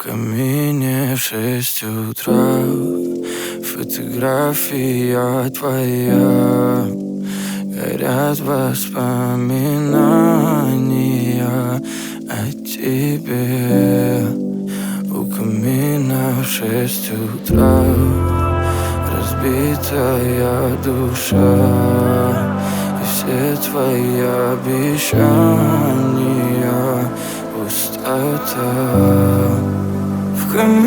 камине в 6 утра фотография твоя. Горят воспоминания о тебе. У камина в 6 утра разбитая душа, и все твои обещания пустота. В камине